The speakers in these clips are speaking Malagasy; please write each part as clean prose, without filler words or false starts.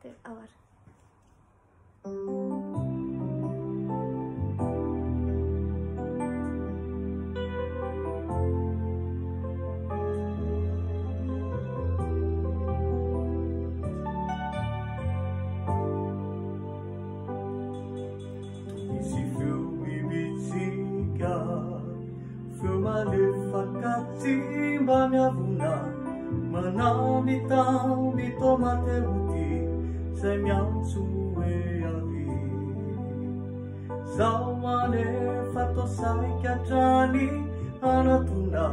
फिर और Timba minha vuna, manami mi tomate uti, se mianzu e avi. Zawane fatto sai chiacciani, anatuna,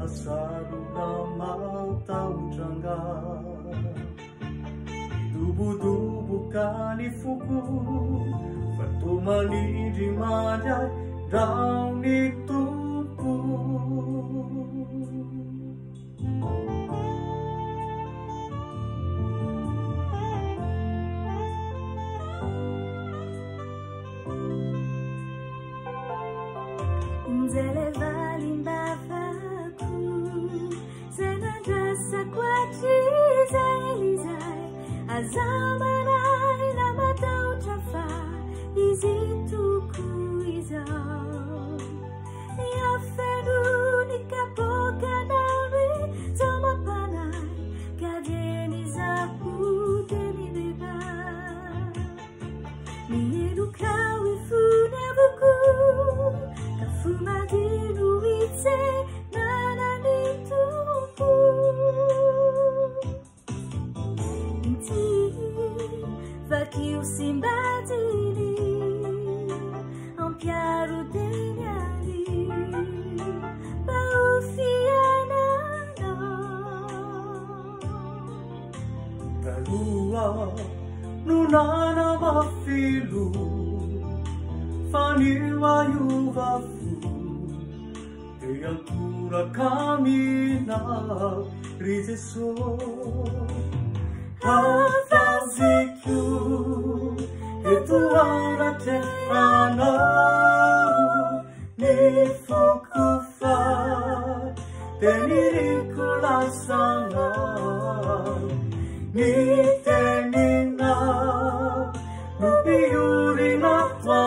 asaru na mata ujanga. Dubu kani fuku, fatto mani di manjai, dauni tupu. Nzele valimbafaku Zenandasa kwa chiza elizai Azamanai na mata utafa Izituku izao Yafenu nikapoka nawi Zoma panai Kadeni za hudeni beba Nieruka wifune buku Fumadinu itse nanani tupu Inti vaki usimbadini Ampiaru denyali Paufiana no Talua nunana mafilu Faniwa yuvafu E ancora cammina risesso Havazi più E tu ara te anau Mi fuku fa Teniriku la sana Mi tenina Nubiuri na tua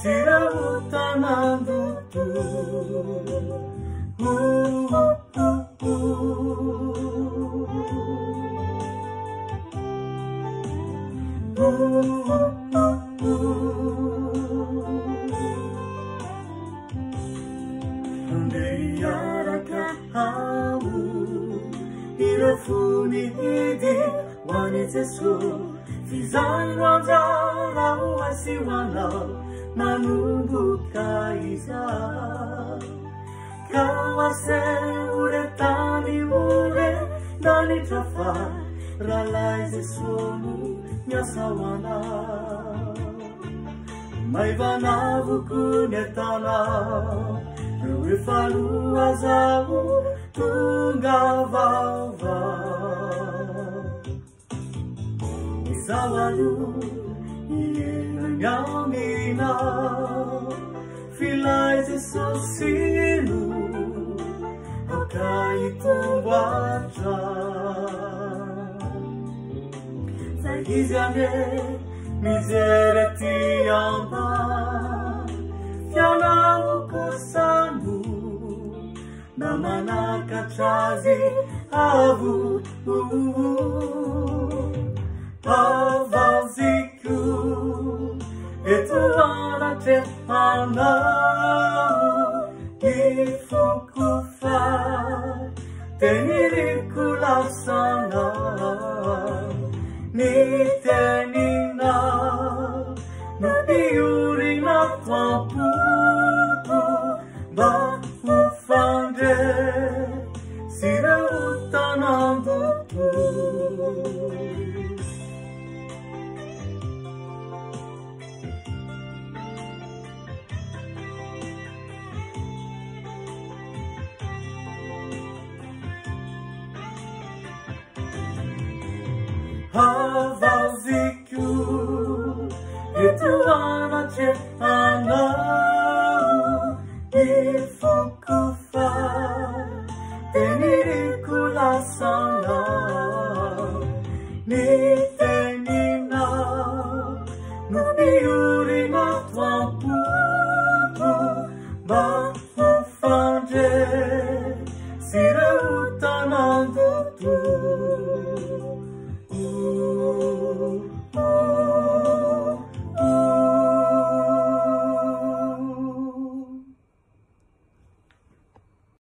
Sira utanando tu Andeiara kahamu Irofuni hidi wanizesu Fizan wanzara uwasiwana Manungu kaiza Kawase uretani ure Nani trafa Ralaize somu Nyasawana Maivana vukunetana Rue falu azavu Tunga vava Isawalu Yamina Filaize sosilu Okai tumbata Zaigiziane Mizere ti amba Fiana ukosanu Namana kachazi Avu Avaziku E tu ara te anau Ifuku fa Teniriku la sana Ni tenina Nubiuri na tua pupu Bahu fande Sira utanando tu Havaziku E tu ana te anau Ifuku fa Teni lasana ni tenina no piurina tua putu bafu fanje sira utana dutu